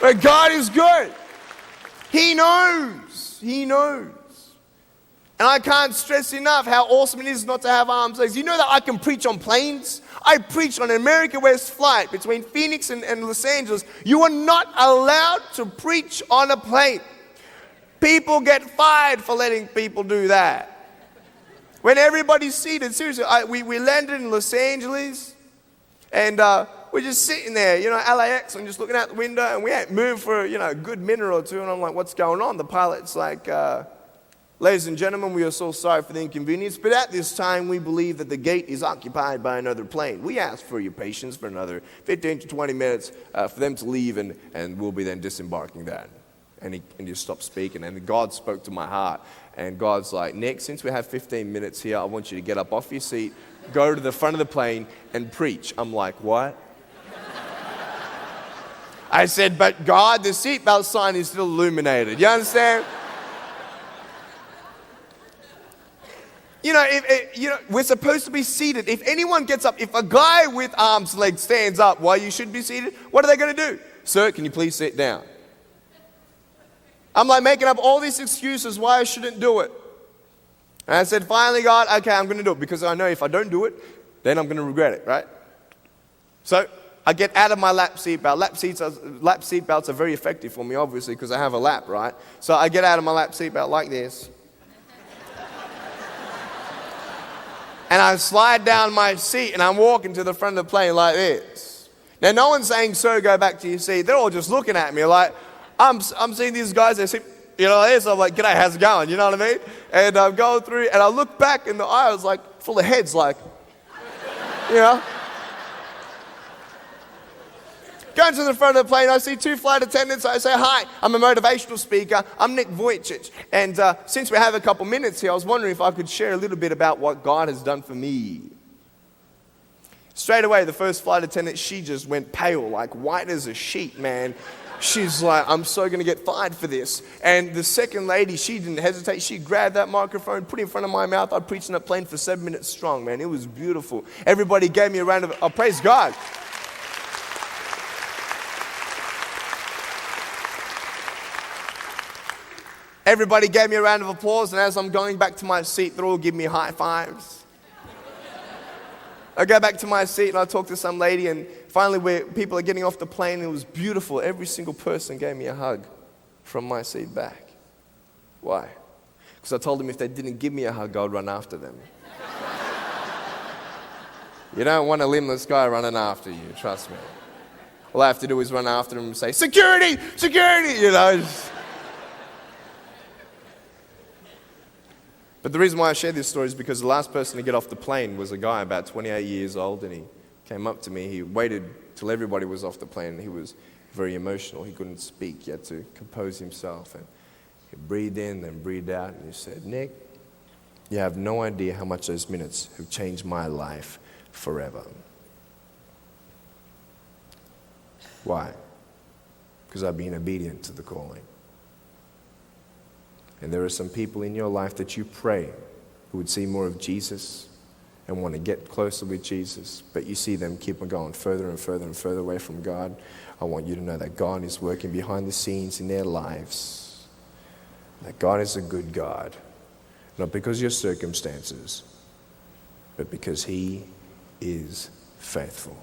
But God is good. He knows. He knows. And I can't stress enough how awesome it is not to have arms and legs. You know that I can preach on planes? I preached on an American West flight between Phoenix and Los Angeles. You are not allowed to preach on a plane. People get fired for letting people do that. When everybody's seated, seriously, we landed in Los Angeles, and we're just sitting there, LAX, I'm just looking out the window, and we hadn't moved for, a good minute or two, and I'm like, what's going on? The pilot's like, ladies and gentlemen, we are so sorry for the inconvenience, but at this time, we believe that the gate is occupied by another plane. We ask for your patience for another 15 to 20 minutes for them to leave, and we'll be then disembarking that. And he stopped speaking, and God spoke to my heart. And God's like, Nick, since we have 15 minutes here, I want you to get up off your seat, go to the front of the plane, and preach. I'm like, what? I said, but God, the seatbelt sign is still illuminated. You understand? We're supposed to be seated. If anyone gets up, if a guy with arms and legs stands up while you should be seated, what are they going to do? Sir, can you please sit down? I'm like making up all these excuses why I shouldn't do it. And I said, finally, God, okay, I'm going to do it, because I know if I don't do it, then I'm going to regret it, right? So I get out of my lap seatbelt. Lap seatbelts are very effective for me, obviously, because I have a lap, right? So I get out of my lap seatbelt like this. And I slide down my seat, and I'm walking to the front of the plane like this. Now, no one's saying, sir, go back to your seat. They're all just looking at me like, I'm seeing these guys, they say, this. I'm like, g'day, how's it going? You know what I mean? And I'm going through, and I look back in the aisles, like, full of heads, like, Going to the front of the plane, I see two flight attendants. I say, hi, I'm a motivational speaker. I'm Nick Vujicic. And since we have a couple minutes here, I was wondering if I could share a little bit about what God has done for me. Straight away, the first flight attendant, she just went pale, like white as a sheet, man. She's like, I'm so going to get fired for this. And the second lady, she didn't hesitate. She grabbed that microphone, put it in front of my mouth. I preached on that plane for 7 minutes strong, man. It was beautiful. Everybody gave me a round of applause. Praise God. Everybody gave me a round of applause, and as I'm going back to my seat, they're all giving me high fives. I go back to my seat and I talk to some lady, and finally people are getting off the plane, and it was beautiful. Every single person gave me a hug from my seat back. Why? Because I told them if they didn't give me a hug, I'd run after them. You don't want a limbless guy running after you, trust me. All I have to do is run after them and say, security, security, But the reason why I share this story is because the last person to get off the plane was a guy about 28 years old, and he came up to me. He waited till everybody was off the plane, and he was very emotional. He couldn't speak. He had to compose himself, and he breathed in and breathed out, and he said, Nick, you have no idea how much those minutes have changed my life forever. Why? Because I've been obedient to the calling. And there are some people in your life that you pray who would see more of Jesus and want to get closer with Jesus, but you see them keep on going further and further and further away from God. I want you to know that God is working behind the scenes in their lives. That God is a good God, not because of your circumstances, but because He is faithful.